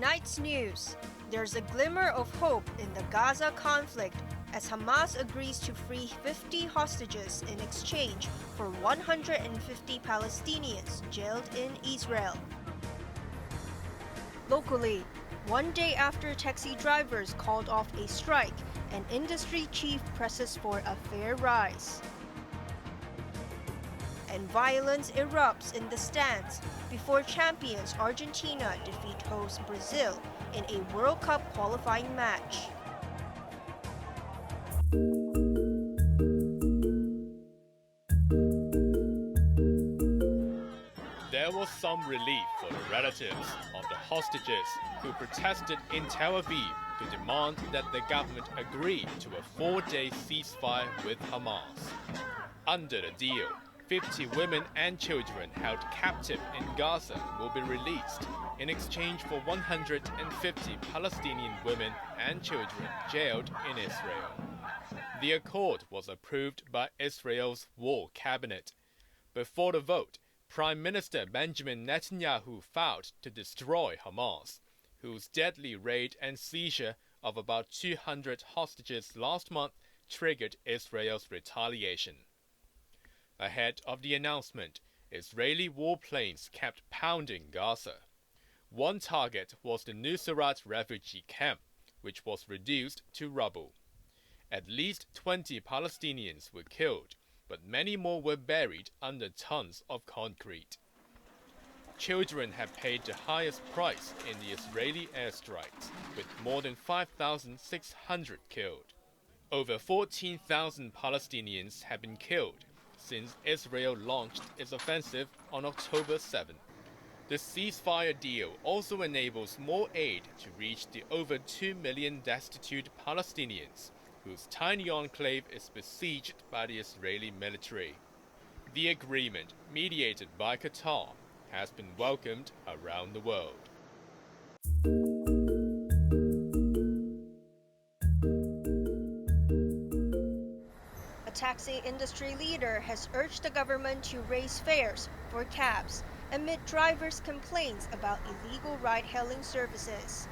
Tonight's news. There's a glimmer of hope in the Gaza conflict as Hamas agrees to free 50 hostages in exchange for 150 Palestinians jailed in Israel. Locally, one day after taxi drivers called off a strike, an industry chief presses for a fair rise. And violence erupts in the stands before champions Argentina defeat host Brazil in a World Cup qualifying match. There was some relief for the relatives of the hostages who protested in Tel Aviv to demand that the government agree to a 4-day ceasefire with Hamas. Under the deal, 50 women and children held captive in Gaza will be released in exchange for 150 Palestinian women and children jailed in Israel. The accord was approved by Israel's war cabinet. Before the vote, Prime Minister Benjamin Netanyahu vowed to destroy Hamas, whose deadly raid and seizure of about 200 hostages last month triggered Israel's retaliation. Ahead of the announcement, Israeli warplanes kept pounding Gaza. One target was the Nuseirat refugee camp, which was reduced to rubble. At least 20 Palestinians were killed, but many more were buried under tons of concrete. Children have paid the highest price in the Israeli airstrikes, with more than 5,600 killed. Over 14,000 Palestinians have been killed since Israel launched its offensive on October 7. The ceasefire deal also enables more aid to reach the over 2 million destitute Palestinians, whose tiny enclave is besieged by the Israeli military. The agreement, mediated by Qatar, has been welcomed around the world. A taxi industry leader has urged the government to raise fares for cabs amid drivers' complaints about illegal ride-hailing services.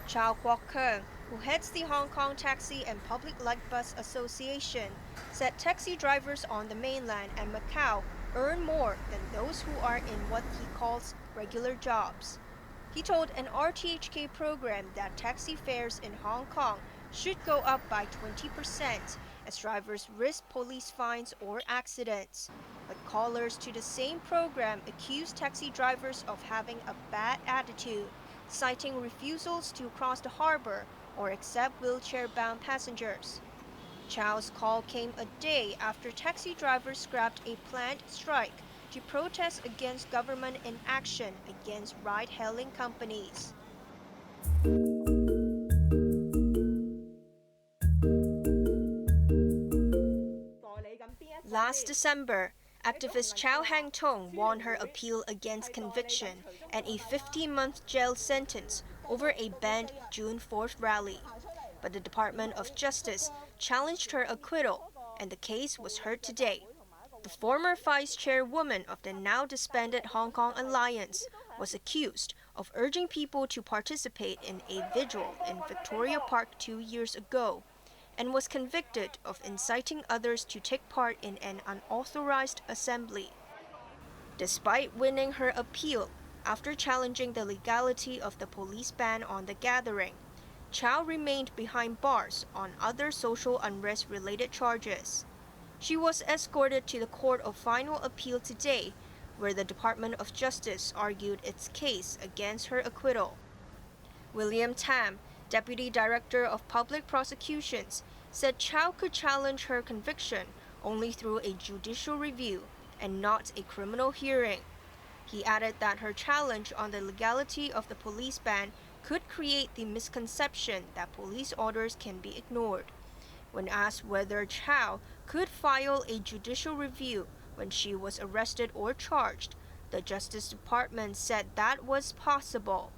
Chow Kwok-keung, who heads the Hong Kong Taxi and Public Light Bus Association, said taxi drivers on the mainland and Macau earn more than those who are in what he calls regular jobs. He told an RTHK program that taxi fares in Hong Kong should go up by 20% as drivers risk police fines or accidents. But callers to the same program accused taxi drivers of having a bad attitude, citing refusals to cross the harbor or accept wheelchair-bound passengers. Chow's call came a day after taxi drivers scrapped a planned strike to protest against government inaction against ride-hailing companies. Last December, activist Chow Hang-tong won her appeal against conviction and a 15-month jail sentence over a banned June 4th rally. But the Department of Justice challenged her acquittal, and the case was heard today. The former vice chairwoman of the now disbanded Hong Kong Alliance was accused of urging people to participate in a vigil in Victoria Park 2 years ago, and was convicted of inciting others to take part in an unauthorized assembly. Despite winning her appeal after challenging the legality of the police ban on the gathering, Chow remained behind bars on other social unrest-related charges. She was escorted to the Court of Final Appeal today, where the Department of Justice argued its case against her acquittal. William Tam, Deputy Director of Public Prosecutions, said Chow could challenge her conviction only through a judicial review and not a criminal hearing. He added that her challenge on the legality of the police ban could create the misconception that police orders can be ignored. When asked whether Chow could file a judicial review when she was arrested or charged, the Justice Department said that was possible.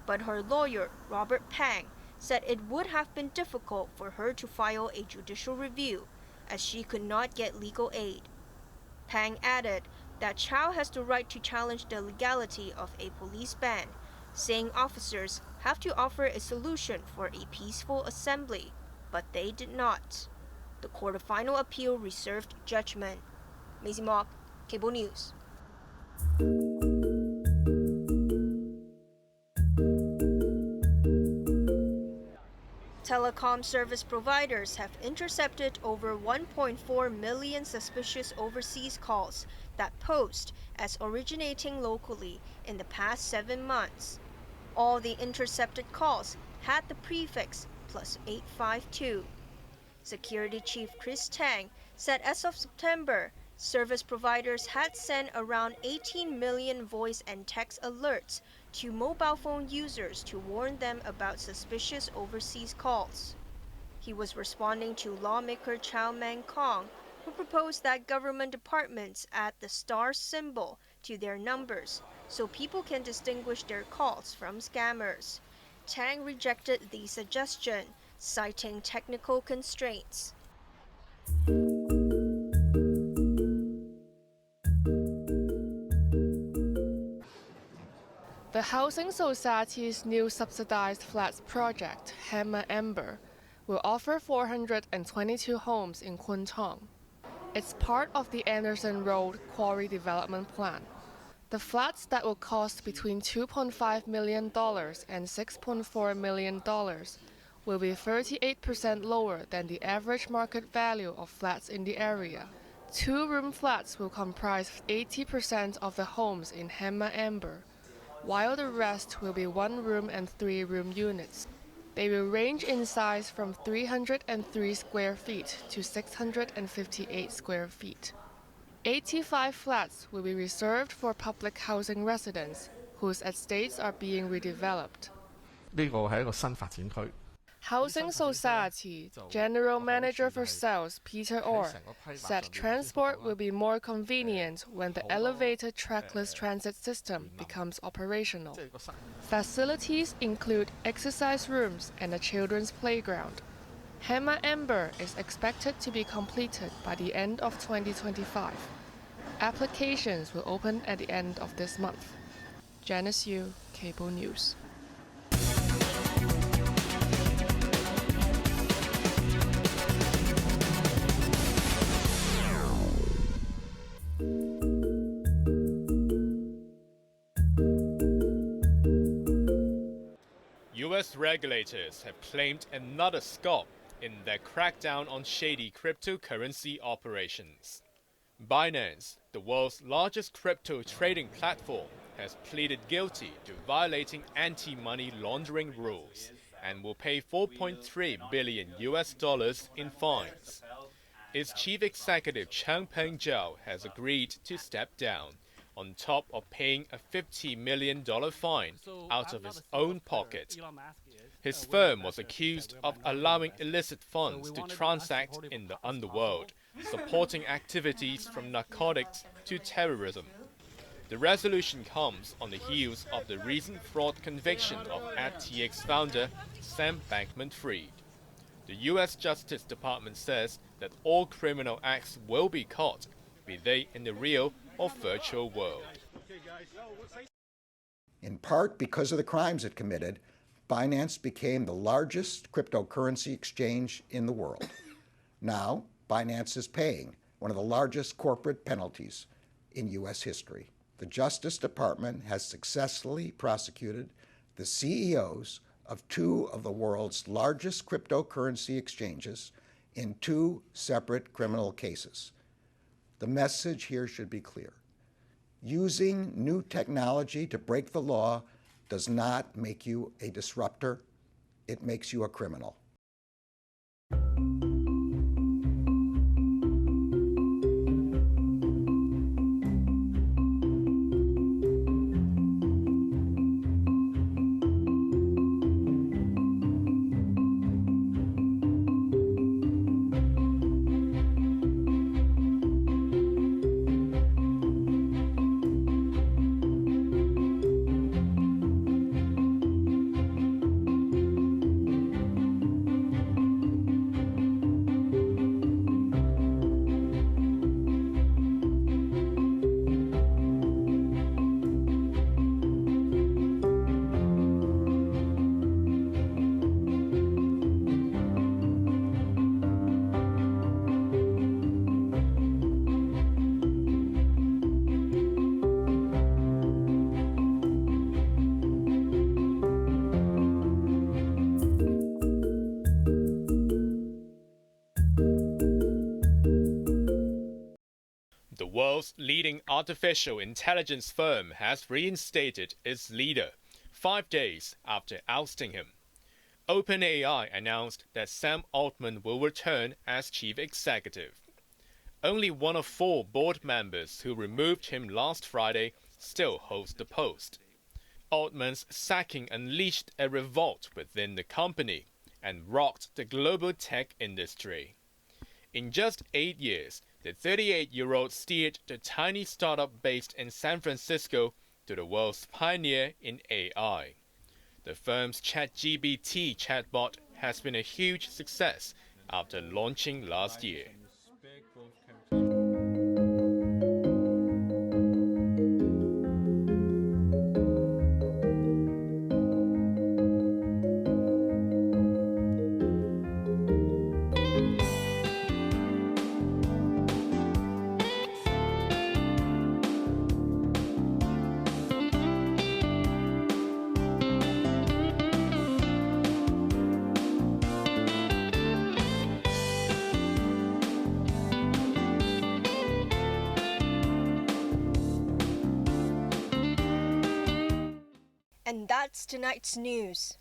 But her lawyer, Robert Pang, said it would have been difficult for her to file a judicial review, as she could not get legal aid. Pang added that Chow has the right to challenge the legality of a police ban, saying officers have to offer a solution for a peaceful assembly, but they did not. The Court of Final Appeal reserved judgment. Maisie Mock, Cable News. Telecom service providers have intercepted over 1.4 million suspicious overseas calls that posed as originating locally in the past 7 months. All the intercepted calls had the prefix +852. Security Chief Chris Tang said as of September, service providers had sent around 18 million voice and text alerts to mobile phone users to warn them about suspicious overseas calls. He was responding to lawmaker Chow Man Kong, who proposed that government departments add the star symbol to their numbers so people can distinguish their calls from scammers. Tang rejected the suggestion, citing technical constraints. The Housing Society's new subsidized flats project, Hammer Amber, will offer 422 homes in Kwun Tong. It's part of the Anderson Road Quarry Development Plan. The flats that will cost between $2.5 million and $6.4 million will be 38% lower than the average market value of flats in the area. 2-room flats will comprise 80% of the homes in Hammer Amber, while the rest will be 1-room and 3-room units. They will range in size from 303 square feet to 658 square feet. 85 flats will be reserved for public housing residents whose estates are being redeveloped. 呢個係一個新發展區。 Housing Society General Manager for Sales Peter Orr said transport will be more convenient when the elevated trackless transit system becomes operational. Facilities include exercise rooms and a children's playground. Hammer Amber is expected to be completed by the end of 2025. Applications will open at the end of this month. Janice Yu, Cable News. US regulators have claimed another scope in their crackdown on shady cryptocurrency operations. Binance, the world's largest crypto trading platform, has pleaded guilty to violating anti-money laundering rules and will pay $4.3 billion in fines. Its chief executive Changpeng Zhao has agreed to step down, on top of paying a $50 million fine out of his own pocket. His firm was accused of allowing illicit funds to transact in the underworld, supporting activities from narcotics to terrorism. The resolution comes on the heels of the recent fraud conviction of FTX founder Sam Bankman-Fried. The U.S. Justice Department says that all criminal acts will be caught, be they in the real or virtual world. In part because of the crimes it committed, Binance became the largest cryptocurrency exchange in the world. Now, Binance is paying one of the largest corporate penalties in U.S. history. The Justice Department has successfully prosecuted the CEOs of 2 of the world's largest cryptocurrency exchanges in 2 separate criminal cases. The message here should be clear. Using new technology to break the law does not make you a disruptor. It makes you a criminal. world's leading artificial intelligence firm has reinstated its leader 5 days after ousting him. OpenAI announced that Sam Altman will return as chief executive. Only one of 4 board members who removed him last Friday still holds the post. Altman's sacking unleashed a revolt within the company and rocked the global tech industry. In just 8 years, the 38-year-old steered the tiny startup based in San Francisco to the world's pioneer in AI. The firm's ChatGPT chatbot has been a huge success after launching last year. And that's tonight's news.